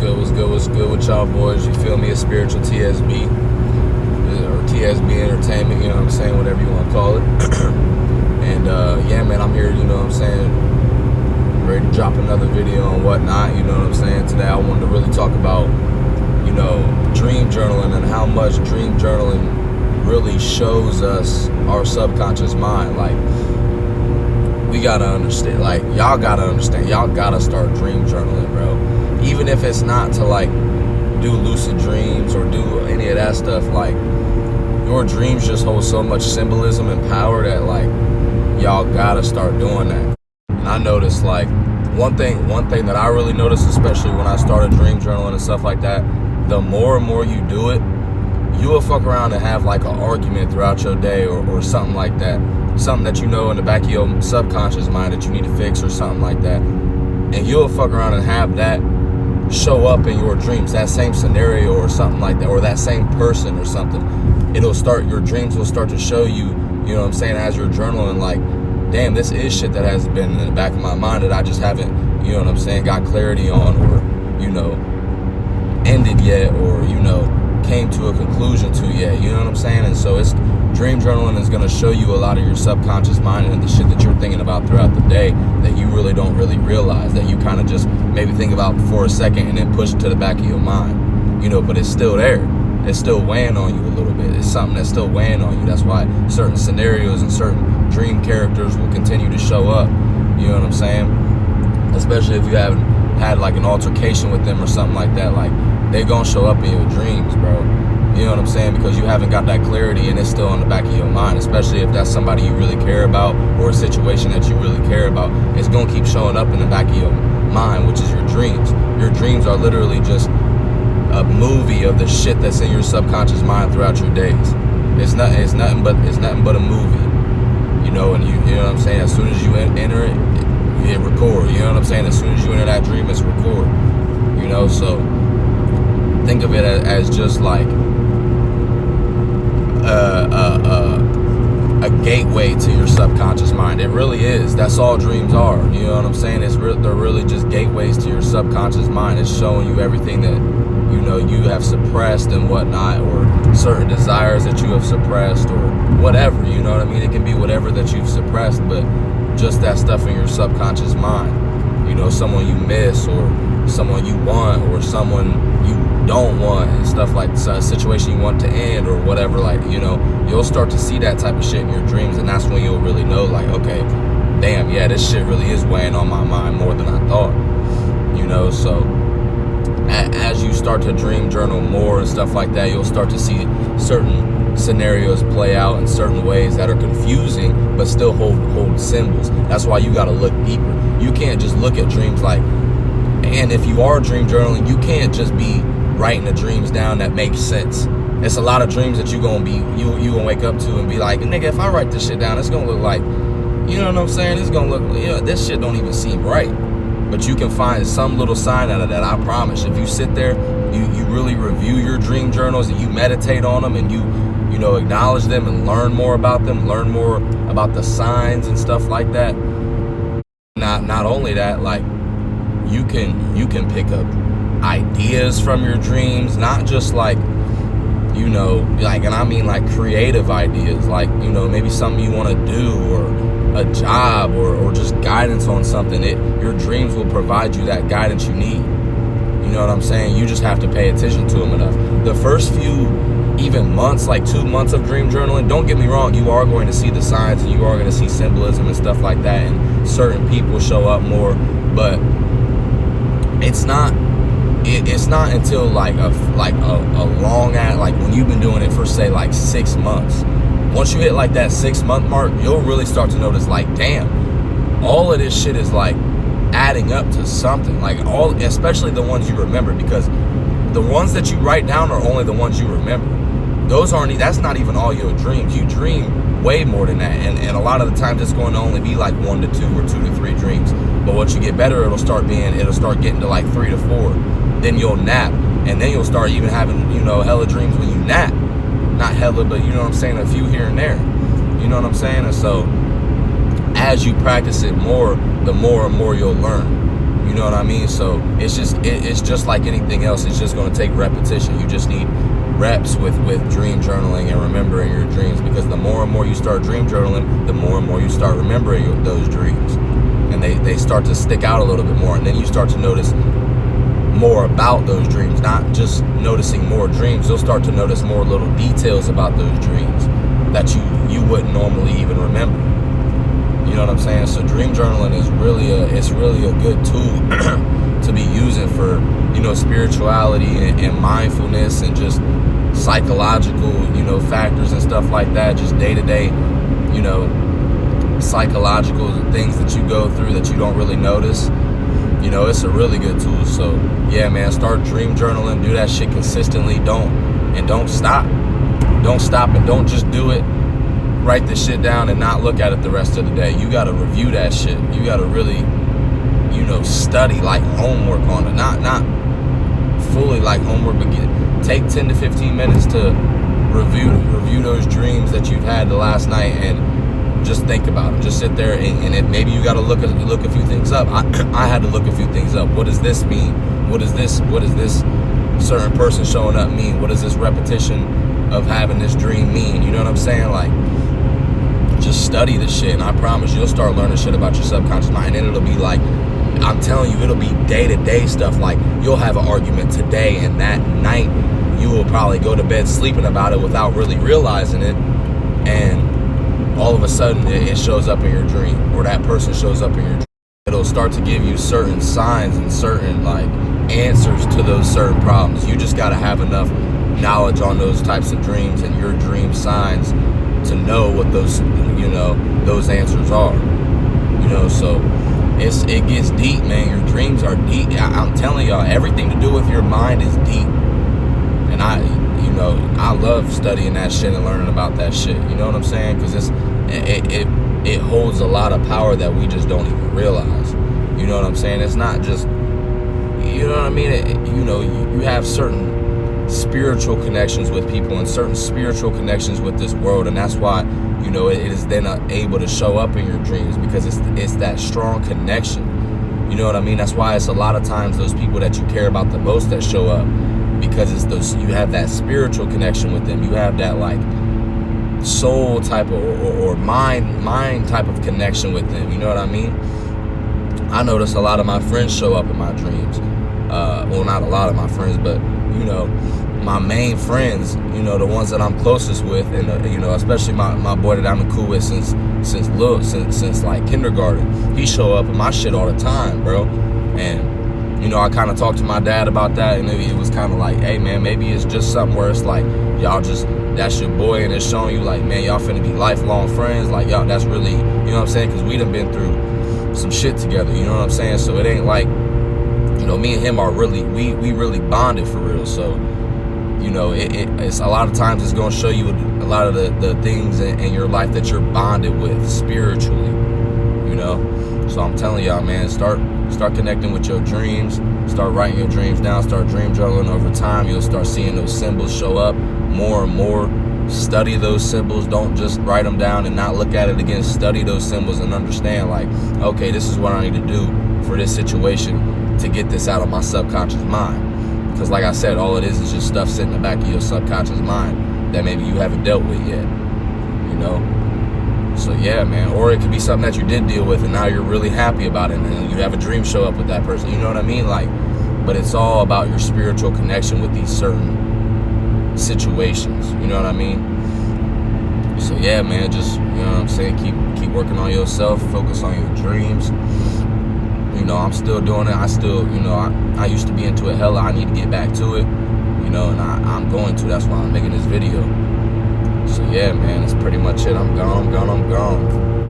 What's good with y'all boys? You feel me? A spiritual TSB or TSB Entertainment, you know what I'm saying? Whatever you want to call it. And yeah, man, I'm here, you know what I'm saying? Ready to drop another video and whatnot, you know what I'm saying? Today I wanted to really talk about, you know, dream journaling and how much dream journaling really shows us our subconscious mind. Like, we gotta understand, like, y'all gotta understand, y'all gotta start dream journaling, bro. Even if it's not to, like, do lucid dreams or do any of that stuff, like, your dreams just hold so much symbolism and power that, like, y'all gotta start doing that. And I noticed, like, one thing that I really noticed, especially when I started dream journaling and stuff like that, the more and more you do it, you will fuck around and have, like, an argument throughout your day or something like that. Something that you know in the back of your subconscious mind that you need to fix or something like that. And you'll fuck around and have that show up in your dreams, that same scenario or something like that, or that same person or something. Your dreams will start to show you, you know what I'm saying, as you're journaling, like, damn, this is shit that has been in the back of my mind that I just haven't, you know what I'm saying, got clarity on, or, you know, ended yet, or, you know, came to a conclusion to yet, you know what I'm saying? And so dream journaling is going to show you a lot of your subconscious mind and the shit that you're thinking about throughout the day that you really don't really realize, that you kind of just maybe think about for a second and then push it to the back of your mind, you know, but it's still there. It's still weighing on you a little bit. It's something that's still weighing on you. That's why certain scenarios and certain dream characters will continue to show up, you know what I'm saying? Especially if you haven't had, like, an altercation with them or something like that, like, they gonna show up in your dreams, bro. You know what I'm saying? Because you haven't got that clarity and it's still on the back of your mind, especially if that's somebody you really care about or a situation that you really care about. It's gonna keep showing up in the back of your mind, which is your dreams. Your dreams are literally just a movie of the shit that's in your subconscious mind throughout your days. It's nothing but a movie. You know, and you know what I'm saying? As soon as you enter it, you hit record. You know what I'm saying? As soon as you enter that dream, it's record. You know, so think of it as just like a gateway to your subconscious mind. It really is. That's all dreams are. You know what I'm saying? They're really just gateways to your subconscious mind. It's showing you everything that, you know, you have suppressed and whatnot, or certain desires that you have suppressed, or whatever. You know what I mean? It can be whatever that you've suppressed, but just that stuff in your subconscious mind. You know, someone you miss, or someone you want, or someone you don't want, and stuff like a situation you want to end or whatever. Like, you know, you'll start to see that type of shit in your dreams, and that's when you'll really know, like, okay, damn, yeah, this shit really is weighing on my mind more than I thought. You know, so as you start to dream journal more and stuff like that, you'll start to see certain scenarios play out in certain ways that are confusing but still hold symbols. That's why you got to look deeper. You can't just look at dreams like, and if you are dream journaling, you can't just be writing the dreams down that make sense. It's a lot of dreams that you gonna wake up to and be like, nigga, if I write this shit down, it's gonna look like, you know what I'm saying? It's gonna look, you know, this shit don't even seem right. But you can find some little sign out of that, I promise. If you sit there, you really review your dream journals and you meditate on them and you know, acknowledge them and learn more about them, learn more about the signs and stuff like that. Not only that, like, you can pick up ideas from your dreams, not just like, you know, like, and I mean like creative ideas, like, you know, maybe something you want to do, or a job, or just guidance on something. Your dreams will provide you that guidance you need. You know what I'm saying? You just have to pay attention to them enough. The first few even months, like 2 months of dream journaling, don't get me wrong, you are going to see the signs and you are going to see symbolism and stuff like that, and certain people show up more, but it's not until like a long ass, like when you've been doing it for, say, like 6 months. Once you hit like that 6-month mark, you'll really start to notice, like, damn, all of this shit is like adding up to something. Like, especially the ones you remember, because the ones that you write down are only the ones you remember. That's not even all your dreams. You dream way more than that, and a lot of the times it's going to only be like 1 to 2 or 2 to 3 dreams. But once you get better, it'll start getting to like 3 to 4. Then you'll nap, and then you'll start even having, you know, hella dreams when you nap. Not hella, but you know what I'm saying, a few here and there. You know what I'm saying? And so as you practice it more, the more and more you'll learn. You know what I mean? So it's just like anything else. It's just going to take repetition. You just need reps with dream journaling and remembering your dreams, because the more and more you start dream journaling, the more and more you start remembering those dreams, and they start to stick out a little bit more, and then you start to notice more about those dreams, not just noticing more dreams. You'll start to notice more little details about those dreams that you wouldn't normally even remember. You know what I'm saying? So dream journaling is really a good tool to be using for, you know, spirituality and mindfulness and just psychological, you know, factors and stuff like that. Just day-to-day, you know, psychological things that you go through that you don't really notice. You know, it's a really good tool. So yeah, man, start dream journaling. Do that shit consistently. Don't stop. Don't stop, and don't just do it. Write the shit down and not look at it the rest of the day. You got to review that shit. You got to really, you know, study like homework on it. Not fully like homework, but take 10 to 15 minutes to review those dreams that you've had the last night, and just think about them. Just sit there and maybe you got to look a few things up. I had to look a few things up. What does this mean? What is this certain person showing up mean? What does this repetition of having this dream mean? You know what I'm saying? Like, just study the shit, and I promise you'll start learning shit about your subconscious mind. And it'll be like, I'm telling you, it'll be day-to-day stuff. Like, you'll have an argument today, and that night you will probably go to bed sleeping about it without really realizing it, and all of a sudden it shows up in your dream, or that person shows up in your dream. It'll start to give you certain signs and certain like answers to those certain problems. You just got to have enough knowledge on those types of dreams and your dream signs to know what those, you know, those answers are. You know, so it gets deep, man. Your dreams are deep. I'm telling y'all, everything to do with your mind is deep. And I love studying that shit and learning about that shit. You know what I'm saying? Because it holds a lot of power that we just don't even realize. You know what I'm saying? It's not just, you know what I mean? You have certain spiritual connections with people and certain spiritual connections with this world, and that's why, you know, it is then able to show up in your dreams, because it's that strong connection. You know what I mean? That's why it's a lot of times those people that you care about the most that show up, because it's those, you have that spiritual connection with them. You have that like soul type of or mind type of connection with them. You know what I mean? I notice a lot of my friends show up in my dreams. Well, not a lot of my friends, but, you know, my main friends, you know, the ones that I'm closest with, and you know, especially my boy that I'm cool with since like kindergarten. He show up in my shit all the time, bro. And you know, I kind of talked to my dad about that, and it was kind of like, hey man, maybe it's just something where it's like, y'all just, that's your boy, and it's showing you like, man, y'all finna be lifelong friends. Like, y'all, that's really, you know what I'm saying? Because we done been through some shit together, you know what I'm saying? So it ain't like, you know, me and him are really, we really bonded for real. So, you know, it's a lot of times it's going to show you a lot of the things in your life that you're bonded with spiritually, you know. So I'm telling y'all, man, start connecting with your dreams, start writing your dreams down, start dream journaling. Over time, you'll start seeing those symbols show up more and more. Study those symbols. Don't just write them down and not look at it again. Study those symbols and understand, like, okay, this is what I need to do for this situation to get this out of my subconscious mind. Because like I said, all it is just stuff sitting in the back of your subconscious mind that maybe you haven't dealt with yet, you know? So yeah, man. Or it could be something that you did deal with and now you're really happy about it, and you have a dream show up with that person, you know what I mean? Like, but it's all about your spiritual connection with these certain situations, you know what I mean? So yeah, man, just, you know what I'm saying, keep working on yourself, focus on your dreams. You know, I'm still doing it. I still, you know, I used to be into it hella. I need to get back to it, you know, and I'm going to. That's why I'm making this video. So yeah, man, that's pretty much it. I'm gone.